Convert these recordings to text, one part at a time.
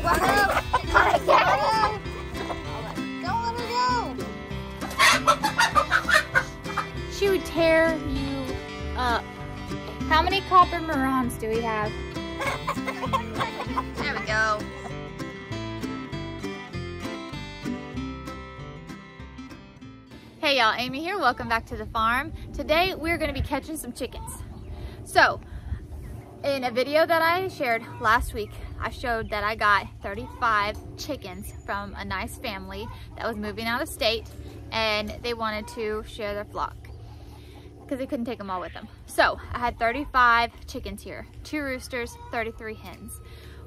She would tear you up. How many copper marrons do we have? There we go. Hey y'all, Amy here. Welcome back to the farm. Today we're going to be catching some chickens. So, in a video that I shared last week, I showed that I got 35 chickens from a nice family that was moving out of state, and they wanted to share their flock because they couldn't take them all with them. So I had 35 chickens here, 2 roosters, 33 hens.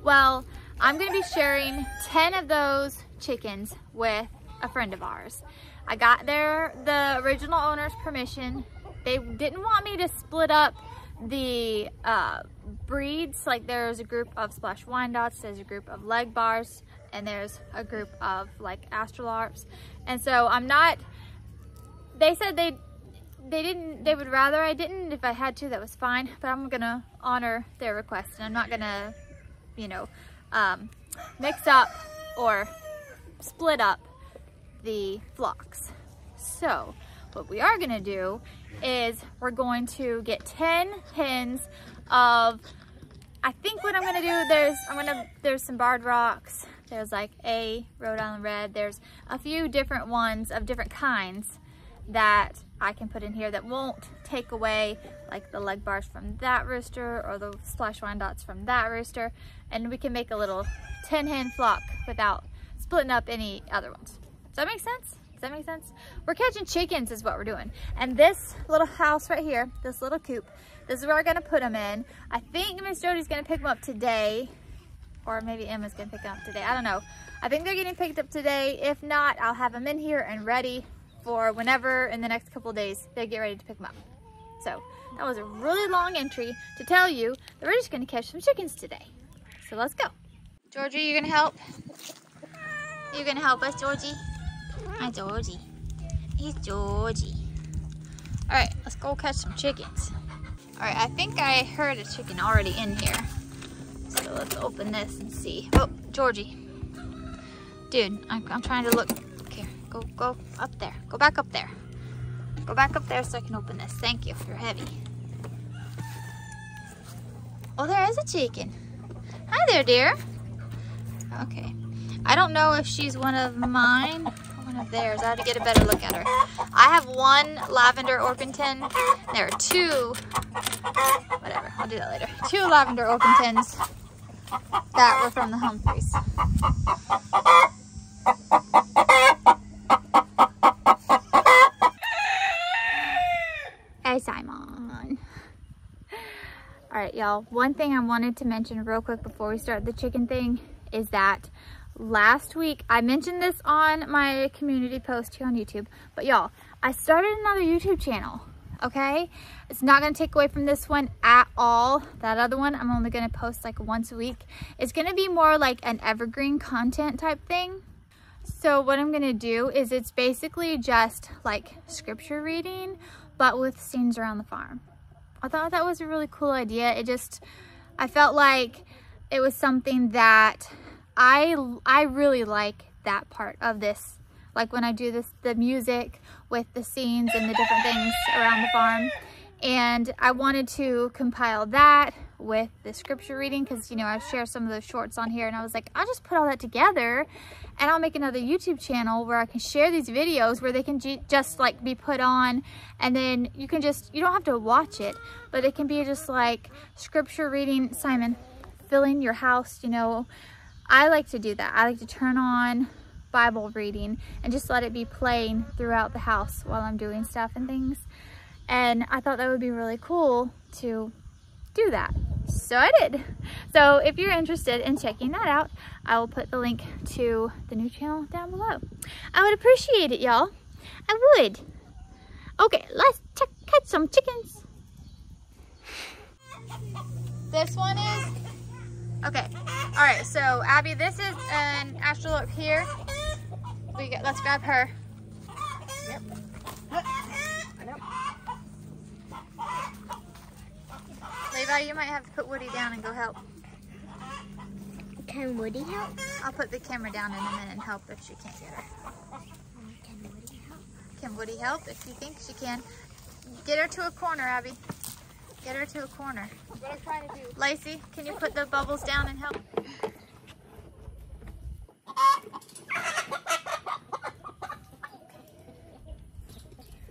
Well, I'm going to be sharing 10 of those chickens with a friend of ours. I got the original owner's permission. They didn't want me to split up the breeds. Like, there's a group of Splash Wyandottes, there's a group of leg bars, and there's a group of like Astrolaps. And so I'm not, they said they would rather I didn't. If I had to, that was fine, but I'm gonna honor their request, and I'm not gonna, you know, mix up or split up the flocks. So what we are gonna do is we're going to get 10 hens of, I think what I'm gonna do, there's some barred rocks, there's like a Rhode Island Red, there's a few different ones of different kinds that I can put in here that won't take away like the leg bars from that rooster or the Splash Wyandottes from that rooster, and we can make a little 10 hen flock without splitting up any other ones. Does that make sense? Does that make sense? We're catching chickens is what we're doing. And this little house right here, this little coop, this is where we're gonna put them in. I think Miss Jody's gonna pick them up today, or maybe Emma's gonna pick them up today. I don't know. I think they're getting picked up today. If not, I'll have them in here and ready for whenever in the next couple of days they get ready to pick them up. So that was a really long entry to tell you that we're just gonna catch some chickens today. So let's go. Georgie, you gonna help? You gonna help us, Georgie? Hi, Georgie. He's Georgie. All right, let's go catch some chickens. All right, I think I heard a chicken already in here. So let's open this and see. Oh, Georgie. Dude, I'm trying to look. Okay, go up there. Go back up there. Go back up there so I can open this. Thank you. You're heavy. Oh, there is a chicken. Hi there, dear. Okay. I don't know if she's one of mine or one of theirs. I have to get a better look at her. I have one lavender orpington. There are 2, whatever, I'll do that later. 2 lavender orpingtons that were from the Humphreys. Hey, Simon. All right, y'all. One thing I wanted to mention real quick before we start the chicken thing is that last week, I mentioned this on my community post here on YouTube, but y'all, I started another YouTube channel, okay? It's not gonna take away from this one at all. That other one, I'm only gonna post like once a week. It's gonna be more like an evergreen content type thing. So what I'm gonna do is it's basically just like scripture reading, but with scenes around the farm. I thought that was a really cool idea. I felt like it was something that I really like that part of this. Like when I do this, the music with the scenes and the different things around the farm. And I wanted to compile that with the scripture reading because, you know, I share some of those shorts on here, and I was like, I'll just put all that together and I'll make another YouTube channel where I can share these videos where they can just like be put on, and then you don't have to watch it, but it can be just like scripture reading. Simon, filling your house, you know. I like to do that. I like to turn on Bible reading and just let it be playing throughout the house while I'm doing stuff and things. And I thought that would be really cool to do that. So I did. So if you're interested in checking that out, I will put the link to the new channel down below. I would appreciate it, y'all. I would. Okay, let's catch some chickens. This one is... Okay, all right, so Abby, this is an astrolope here. Let's grab her. Yep. Levi, you might have to put Woody down and go help. Can Woody help? I'll put the camera down in a minute and help if she can't get her. Can Woody help? Can Woody help if you think she can? Get her to a corner, Abby. Get her to a corner. That's what I'm trying to do. Lacey, can you put the bubbles down and help?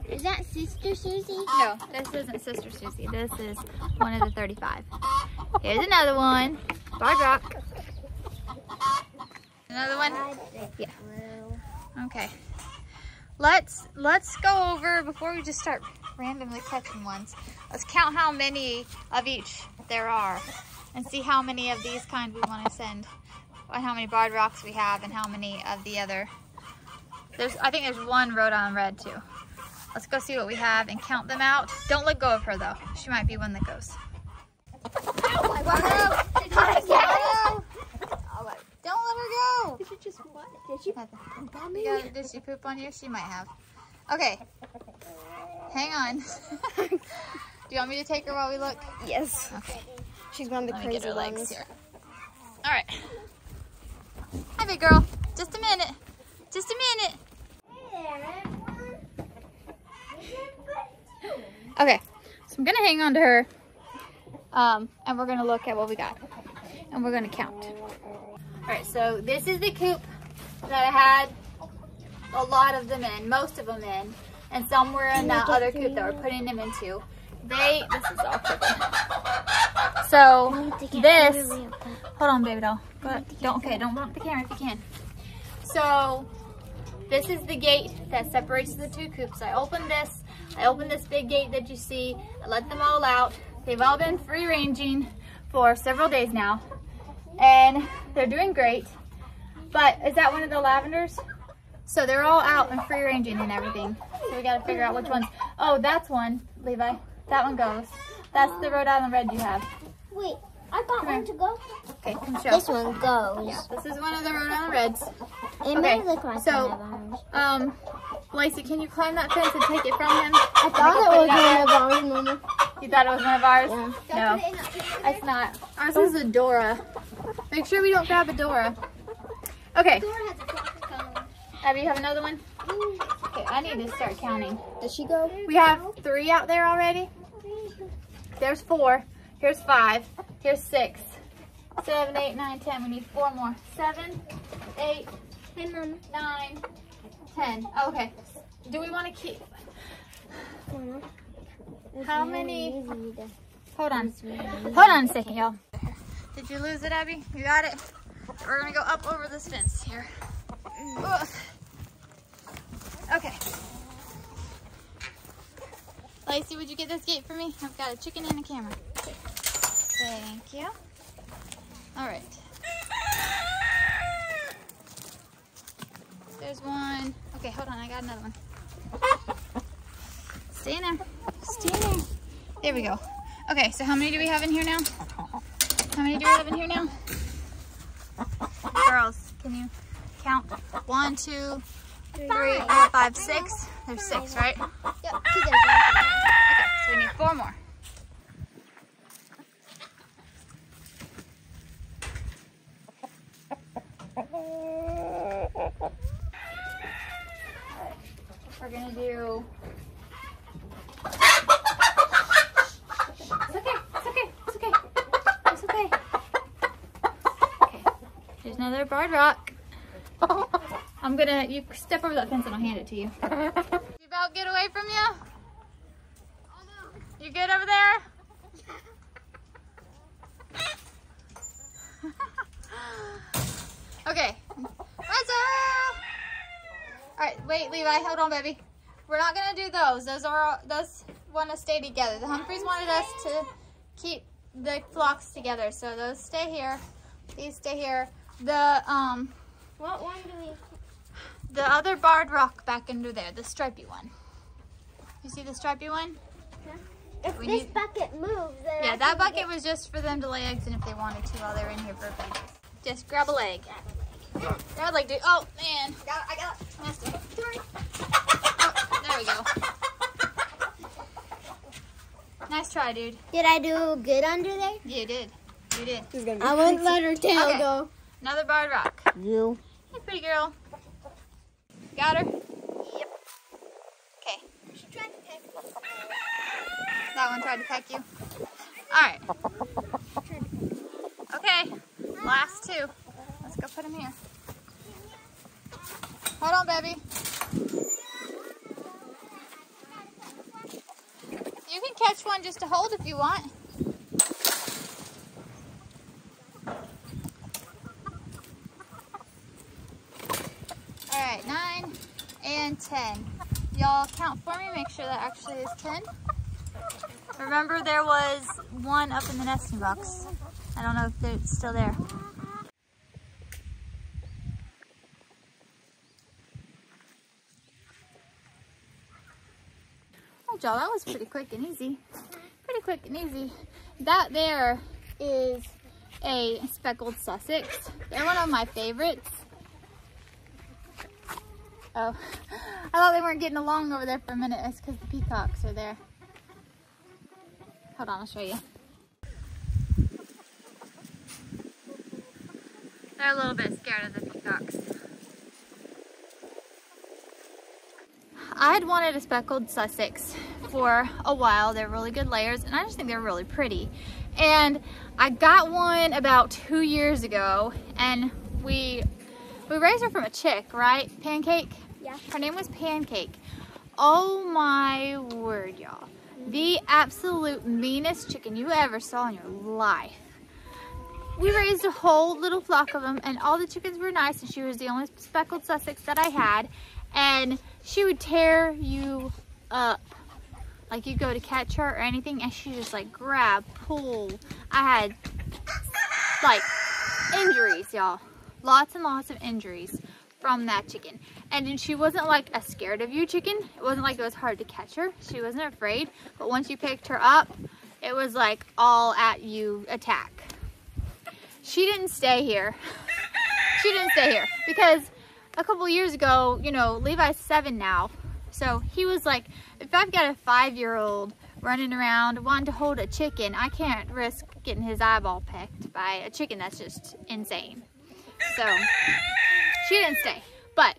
Is that Sister Susie? No, this isn't Sister Susie. This is one of the 35. Here's another one. Barred rock. Another one? Yeah. Okay. Let's go over, before we just start randomly catching ones, let's count how many of each there are and see how many of these kind we want to send and how many barred rocks we have and how many of the other. I think there's one Rhode Island Red too. Let's go see what we have and count them out. Don't let go of her though. She might be one that goes. Oh my God. Don't let her go. Did she just what? Did she poop on me? Did she poop on you? She might have. Okay. Hang on. Do you want me to take her while we look? Yes. Okay. She's one of the Let me get crazy her legs ones. here. All right. Hi, big girl. Just a minute. Just a minute. Okay. So I'm gonna hang on to her, and we're gonna look at what we got, and we're gonna count. All right. So this is the coop that I had a lot of them in, most of them in, and some were in that other coop that we're putting them into. This is all crooked. So this, hold on, baby doll. Don't bump the camera if you can. So this is the gate that separates the two coops. I opened this big gate that you see. I let them all out. They've all been free ranging for several days now, and they're doing great. But is that one of the lavenders? So they're all out and free ranging and everything. So we gotta figure out which ones. Oh, that's one, Levi. That one goes. That's the Rhode Island Red you have. Wait, I got one to go. Okay, come show. This one goes. Yeah, this is one of the Rhode Island Reds. It might look like one of ours. Lacey, can you climb that fence and take it from him? I thought it was one of ours, Mama. You thought it was one of ours? Yeah. No, it's not. Ours is a Dora. Make sure we don't grab a Dora. Okay. Abby, you have another one? Okay, I need to start counting. Did she go? We have 3 out there already. There's 4. Here's 5. Here's 6. 7, 8, 9, 10. We need 4 more. 7, 8, 9, 10. Okay. Do we want to keep? How many? Hold on. Hold on a second, y'all. Did you lose it, Abby? You got it? We're going to go up over this fence here. Ugh. Okay. Lacey, would you get this gate for me? I've got a chicken and a camera. Thank you. All right. There's one. Okay, hold on. I got another one. Stay in there. Stay in there. There we go. Okay, so how many do we have in here now? How many do we have in here now? Girls, can you count? 1, 2, 3, 4, 5, 6. There's 6, right? Yep. Okay, so we need 4 more. We're gonna do. It's okay. It's okay. It's okay. It's okay. Okay. There's another barred rock. I'm gonna. You step over that fence and I'll hand it to you. You about get away from you? Oh no. You good over there? Okay. All right, wait, Levi, hold on, baby. We're not gonna do those. Those want to stay together. The Humphreys wanted us to keep the flocks together, so those stay here. These stay here. What one do we? The other barred rock back under there, the stripy one. You see the stripy one? If this bucket moves, then yeah, that bucket was just for them to lay eggs in if they wanted to while they were in here for a few days. Just grab a leg. Grab a leg, dude. Oh man, I got it. Sorry. Oh, there we go. Nice try, dude. Did I do good under there? You did. You did. I wouldn't let her tail go. Another barred rock. You. Hey, pretty girl. Got her? Yep. Okay. She tried to peck me. That one tried to peck you? Alright. Okay. Last two. Let's go put them here. Hold on, baby. You can catch one just to hold if you want. Alright, 9 and 10. Y'all count for me, make sure that actually is 10. Remember, there was one up in the nesting box. I don't know if it's still there. Oh, y'all, that was pretty quick and easy. Pretty quick and easy. That there is a speckled Sussex. They're one of my favorites. Oh, I thought they weren't getting along over there for a minute. It's because the peacocks are there. Hold on, I'll show you. They're a little bit scared of the peacocks. I had wanted a speckled Sussex for a while. They're really good layers, and I just think they're really pretty. And I got one about 2 years ago, and we raised her from a chick, right? Pancake? Yeah. Her name was Pancake. Oh my word, y'all. The absolute meanest chicken you ever saw in your life. We raised a whole little flock of them, and all the chickens were nice, and she was the only speckled Sussex that I had. And she would tear you up. Like, you go to catch her or anything, and she just like grab, pull. I had like injuries, y'all. Lots and lots of injuries from that chicken. And then she wasn't like a scared of you chicken. It wasn't like it was hard to catch her. She wasn't afraid. But once you picked her up, it was like all at you attack. She didn't stay here. She didn't stay here because a couple years ago, you know, Levi's 7 now. So he was like, if I've got a 5-year-old running around wanting to hold a chicken, I can't risk getting his eyeball pecked by a chicken. That's just insane. So she didn't stay. But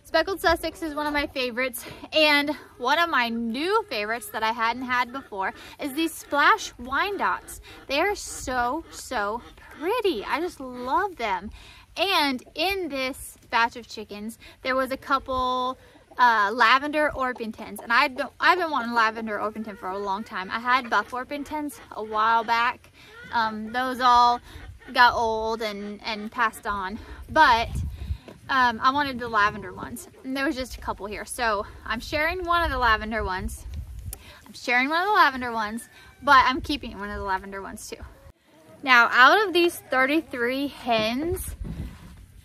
speckled Sussex is one of my favorites, and one of my new favorites that I hadn't had before is these Splash Wyandottes. They are so, so pretty. I just love them. And in this batch of chickens, there was a couple lavender Orpingtons, and I've been wanting lavender Orpington for a long time. I had buff Orpingtons a while back. Those all got old and passed on, but I wanted the lavender ones, and there was just a couple here. So I'm sharing one of the lavender ones. But I'm keeping one of the lavender ones too. Now, out of these 33 hens,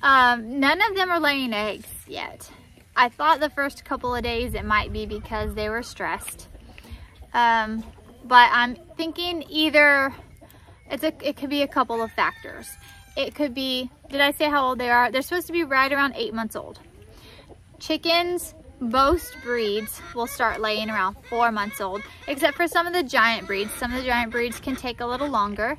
none of them are laying eggs yet. I thought the first couple of days it might be because they were stressed. But I'm thinking either it could be a couple of factors. It could be, did I say how old they are? They're supposed to be right around 8 months old. Chickens, most breeds will start laying around 4 months old, except for some of the giant breeds. Some of the giant breeds can take a little longer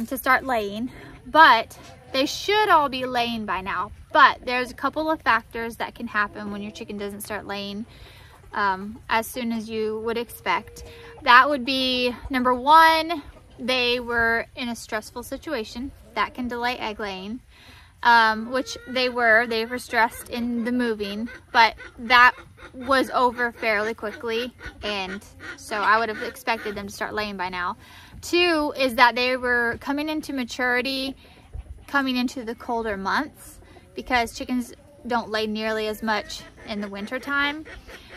to start laying, but they should all be laying by now. But there's a couple of factors that can happen when your chicken doesn't start laying as soon as you would expect. That would be, number one, they were in a stressful situation. That can delay egg laying, which they were stressed in the moving, but that was over fairly quickly, and so I would have expected them to start laying by now. Two is that they were coming into maturity, coming into the colder months, because chickens don't lay nearly as much in the winter time.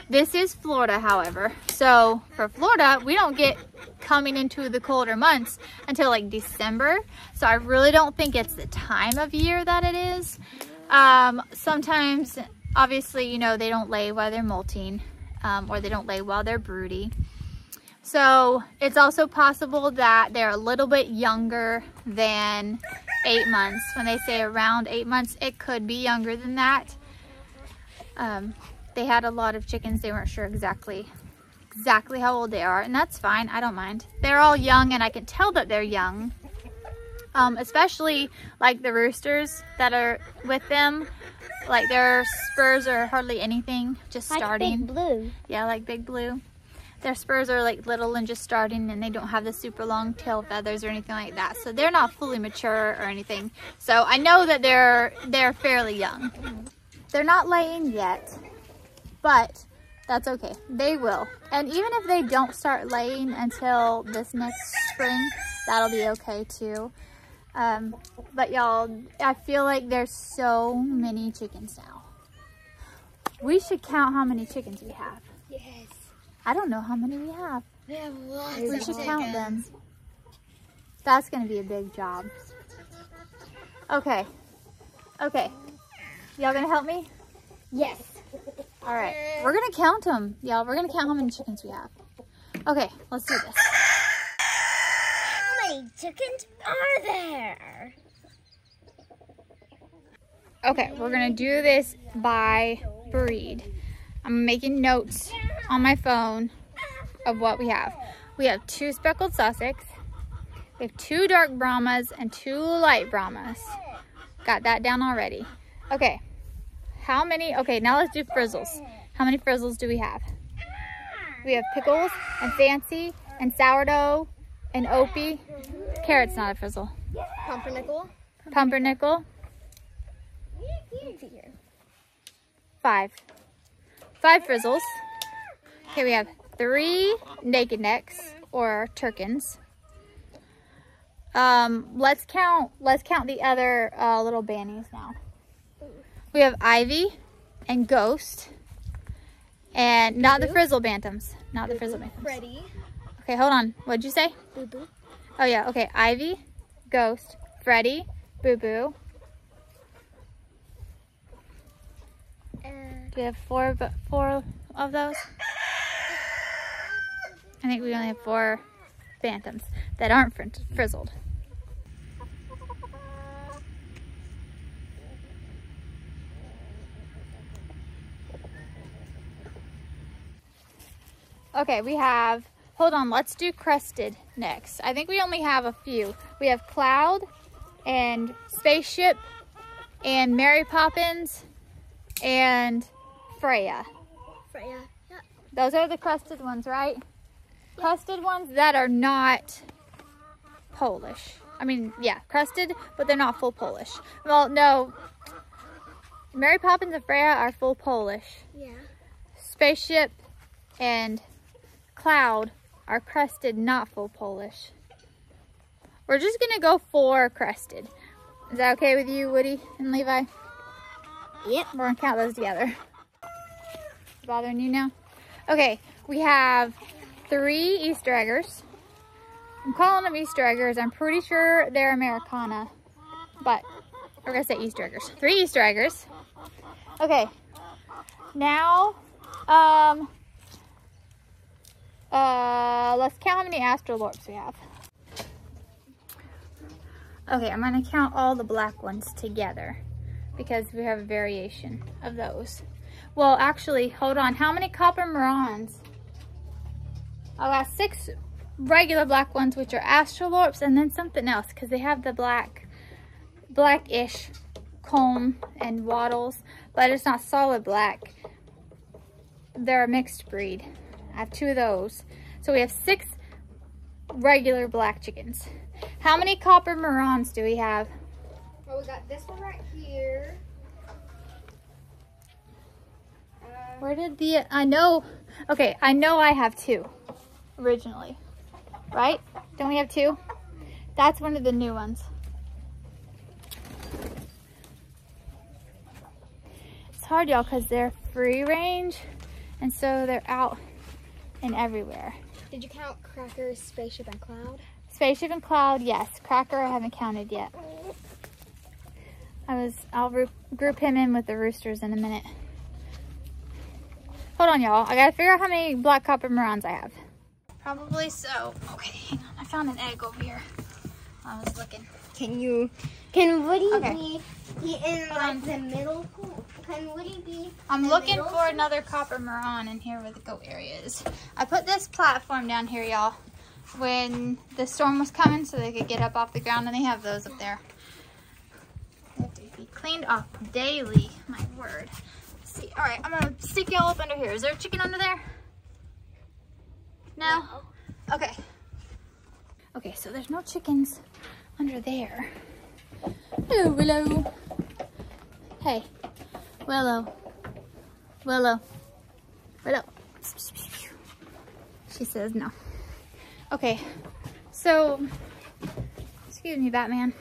This is Florida, however. So for Florida, we don't get coming into the colder months until like December. So I really don't think it's the time of year that it is. Sometimes, obviously, you know, they don't lay while they're molting, or they don't lay while they're broody. So it's also possible that they're a little bit younger than 8 months. When they say around 8 months, it could be younger than that. They had a lot of chickens. They weren't sure exactly how old they are, and that's fine. I don't mind. They're all young, and I can tell that they're young especially like the roosters that are with them. Like their spurs are hardly anything, just starting. Like Big Blue. Yeah, like Big Blue. Their spurs are like little and just starting, and they don't have the super long tail feathers or anything like that. So they're not fully mature or anything. So I know that they're fairly young. They're not laying yet, but that's okay. They will. And even if they don't start laying until this next spring, that'll be okay too. But y'all, I feel like there's so many chickens now. We should count how many chickens we have. Yes. I don't know how many we have. We have lots We of should chickens. count them. That's gonna be a big job. Okay. Okay. Y'all gonna help me? Yes. All right. We're gonna count them, y'all. We're gonna count how many chickens we have. Okay, let's do this. How many chickens are there? Okay, we're gonna do this by breed. I'm making notes on my phone of what we have. We have 2 speckled Sussex, we have 2 dark Brahmas, and 2 light Brahmas. Got that down already. Okay, how many? Okay, now let's do frizzles. How many frizzles do we have? We have pickles and fancy and sourdough and opie. Carrot's not a frizzle. Pumpernickel. Pumpernickel. 5 frizzles. Okay, we have 3 naked necks or turkins. Let's count the other little bannies now. We have Ivy and Ghost, and not the frizzle bantams. Not the frizzle bantams. Freddy. Okay, hold on. What'd you say? Boo Boo. Oh yeah. Okay, Ivy, Ghost, Freddy, Boo Boo. Do we have 4 of those? I think we only have 4 bantams that aren't frizzled. Okay, we have, hold on, let's do crested next. I think we only have a few. We have Cloud and Spaceship and Mary Poppins and Freya. Freya. Yeah. Those are the crested ones, right? Yeah. Crested ones that are not Polish. I mean, yeah, crested, but they're not full Polish. Well, no. Mary Poppins and Freya are full Polish. Yeah. Spaceship and Cloud are crested, not full Polish. We're just gonna go for crested. Is that okay with you, Woody and Levi? Yep. We're gonna count those together. Bothering you now? Okay, we have 3 Easter eggers. I'm calling them Easter eggers. I'm pretty sure they're Americana, but we're gonna say Easter eggers. 3 Easter eggers. Okay, now, let's count how many astrolorps we have. Okay, I'm gonna count all the black ones together because we have a variation of those. Well, actually, hold on. How many copper marans? I got 6 regular black ones, which are astrolorps, and then something else because they have the blackish comb and wattles, but it's not solid black. They're a mixed breed. I have 2 of those. So we have 6 regular black chickens. How many copper marans do we have? Well, we got this one right here. Where did the, I know I have 2 originally, right? Don't we have 2? That's one of the new ones. It's hard, y'all, because they're free range, and so they're out and everywhere. Did you count Cracker, Spaceship, and Cloud? Spaceship and Cloud, yes. Cracker, I haven't counted yet. I'll group him in with the roosters in a minute. Hold on, y'all. I gotta figure out how many black copper marans I have. Probably so. Okay, hang on. I found an egg over here. I was looking. Can Woody be in like the middle? Can Woody be? I'm looking for another copper maran in here where the goat area is. I put this platform down here, y'all. when the storm was coming so they could get up off the ground, and they have those up there. They have to be cleaned off daily, my word. Let's see, all right, I'm gonna stick y'all up under here. Is there a chicken under there? No? Okay. Okay, so there's no chickens under there. Oh, Willow. Hey, Willow. Willow. Willow. She says no. Okay, so, excuse me, Batman.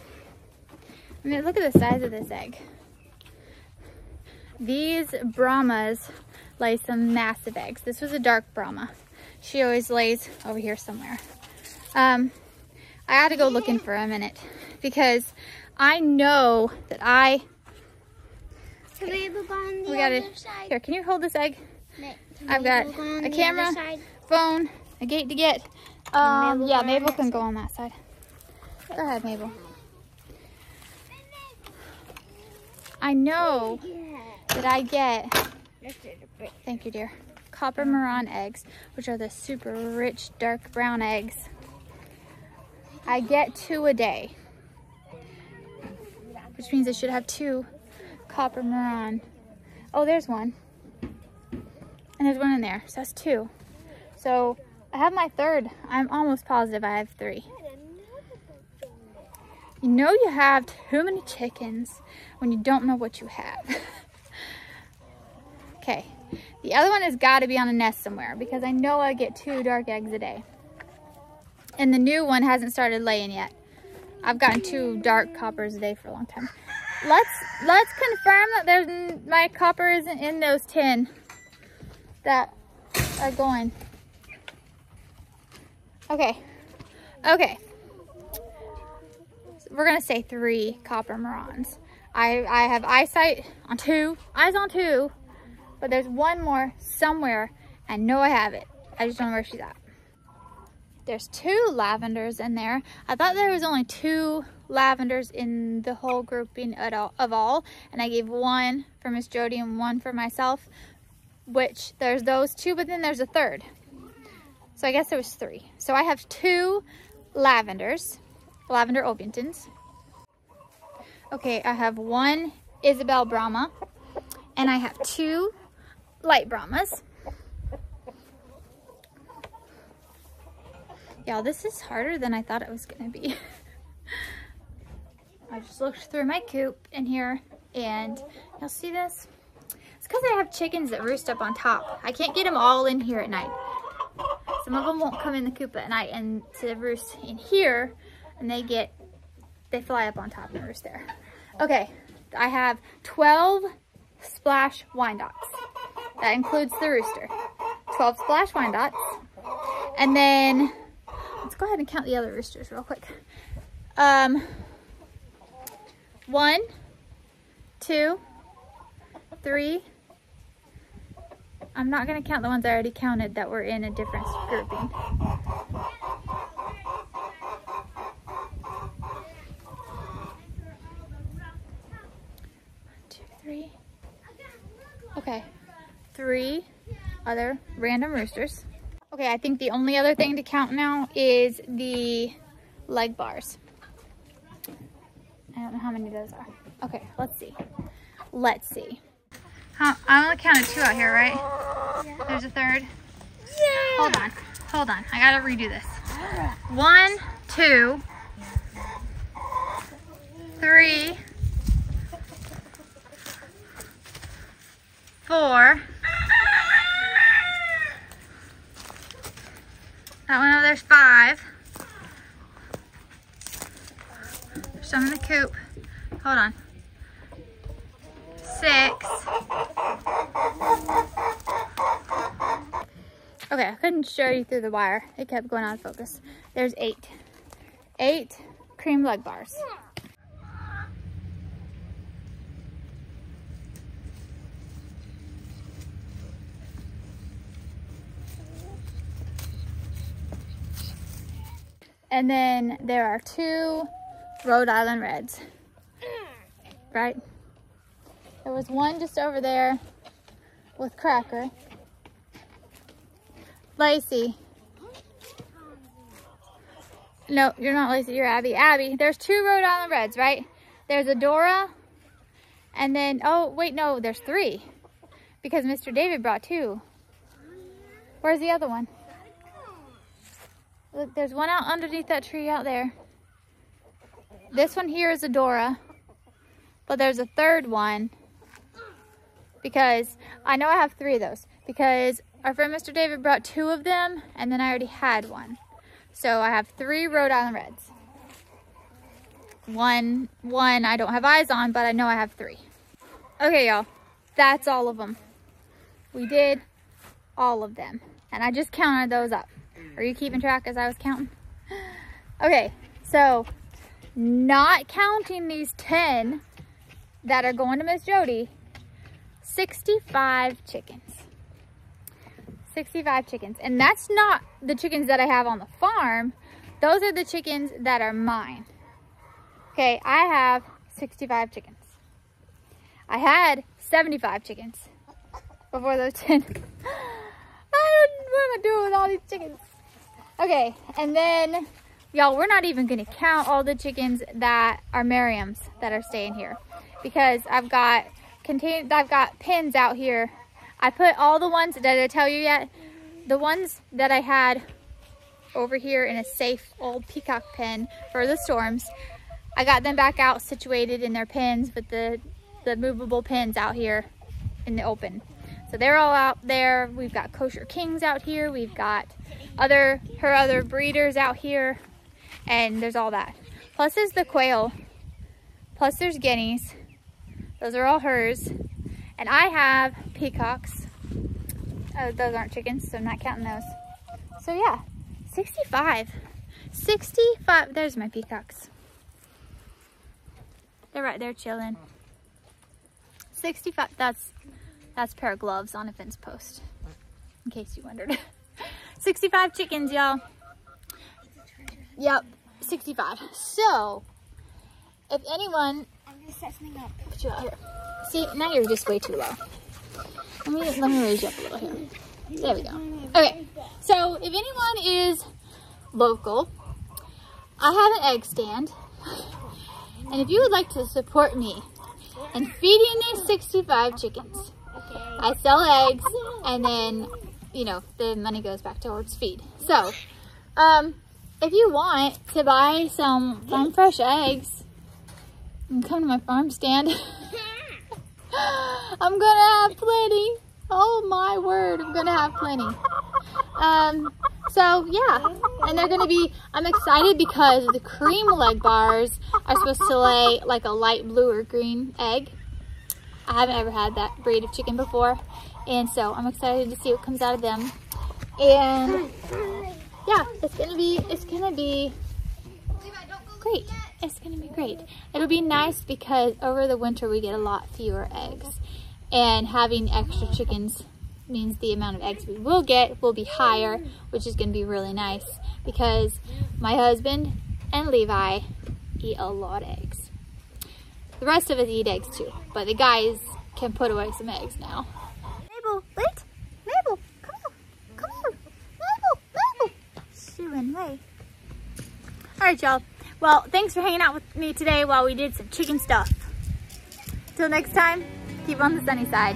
I mean, look at the size of this egg. These Brahmas lay some massive eggs. This was a dark Brahma. She always lays over here somewhere. I had to go looking for a minute because I know that we gotta, here, can you hold this egg? I've got a camera, phone, a gate to get. Yeah, Mabel can go on that side. Go ahead, Mabel. I know that I get, thank you, dear, copper Maran eggs, which are the super rich dark brown eggs. I get 2 a day, which means I should have 2 copper Maran. Oh, there's one. And there's one in there, so that's 2. So I have my 3rd. I'm almost positive I have 3. You know you have too many chickens when you don't know what you have. Okay, the other one has got to be on a nest somewhere because I know I get 2 dark eggs a day. And the new one hasn't started laying yet. I've gotten 2 dark coppers a day for a long time. Let's confirm that there's my copper isn't in those 10 that are going. Okay. Okay. So we're gonna say 3 copper Marans. I have eyes on 2, but there's one more somewhere. I know I have it. I just don't know where she's at. There's 2 lavenders in there. I thought there was only 2 lavenders in the whole grouping of all, and I gave 1 for Miss Jody and 1 for myself, which there's those 2, but then there's a 3rd. So I guess there was 3. So I have 2 lavenders, lavender Ovingtons. Okay, I have 1 Isabel Brahma, and I have 2 light Brahmas. Y'all, this is harder than I thought it was gonna be. I just looked through my coop in here, and you'll see this. It's because I have chickens that roost up on top. I can't get them all in here at night. Some of them won't come in the coop at night and to roost in here, and they fly up on top and roost there. Okay, I have 12 Splash Wyandottes. That includes the rooster. 12 Splash Wyandottes. And then, let's go ahead and count the other roosters real quick. 1, 2, 3. I'm not gonna count the ones I already counted that were in a different grouping. 2, 3. Okay, 3 other random roosters. Okay, I think the only other thing to count now is the leg bars. I don't know how many those are. Okay, let's see. Let's see. I only counted 2 out here, right? Yeah. There's a 3rd. Yeah. Hold on. I gotta redo this. 1, 2, 3, 4. That one over there's 5. There's some in the coop. Hold on. 6. Okay, I couldn't show you through the wire. It kept going out of focus. There's 8. 8 cream leg bars. And then there are 2 Rhode Island Reds, right? There was one just over there with Cracker. Lacey, No, you're not Lacey, you're Abby. Abby, there's 2 Rhode Island Reds, right? There's a Dora, and then, oh, wait, no, there's 3. Because Mr. David brought 2. Where's the other one? Look, there's one out underneath that tree out there. This one here is a Dora, but there's a 3rd one, because I know I have 3 of those, because our friend Mr. David brought 2 of them, and then I already had one. So I have 3 Rhode Island Reds. One I don't have eyes on, but I know I have 3. Okay, y'all, that's all of them. We did all of them, and I just counted those up. Are you keeping track as I was counting? Okay, so not counting these 10 that are going to Miss Jody, 65 chickens. 65 chickens. And that's not the chickens that I have on the farm. Those are the chickens that are mine. Okay, I have 65 chickens. I had 75 chickens before those 10. What am I doing with all these chickens? Okay, and then, y'all, we're not even gonna count all the chickens that are Miriam's that are staying here, because I've got pens out here. I put all the ones, did I tell you yet? The ones that I had over here in a safe old peacock pen for the storms, I got them back out situated in their pens with the movable pens out here in the open. So they're all out there. We've got kosher kings out here. We've got her other breeders out here, and there's all that. Plus there's the quail. Plus there's guineas. Those are all hers. And I have peacocks. Oh, those aren't chickens, so I'm not counting those. So yeah, 65. 65. There's my peacocks. They're right there chilling. 65. That's a pair of gloves on a fence post, in case you wondered. 65 chickens, y'all. Yep, 65. So, if anyone, I'm gonna set something up. Put you out here. See, now you're just way too low. Let me raise you up a little here. There we go. Okay, so if anyone is local, I have an egg stand, and if you would like to support me in feeding these 65 chickens, I sell eggs, and then, you know, the money goes back towards feed. So, if you want to buy some farm fresh eggs, you can come to my farm stand. I'm gonna have plenty. Oh my word, I'm gonna have plenty. So yeah, and they're gonna be, I'm excited because the cream leg bars are supposed to lay like a light blue or green egg. I haven't ever had that breed of chicken before, and so I'm excited to see what comes out of them. And yeah, it's gonna be great. It's gonna be great. It'll be nice because over the winter we get a lot fewer eggs, and having extra chickens means the amount of eggs we will get will be higher, which is gonna be really nice because my husband and Levi eat a lot of eggs. The rest of us eat eggs too, but the guys can put away some eggs now. Mabel, wait! Mabel, come on! Come on! Mabel! Shooing away. Alright, y'all. Well, thanks for hanging out with me today while we did some chicken stuff. Till next time, keep on the sunny side.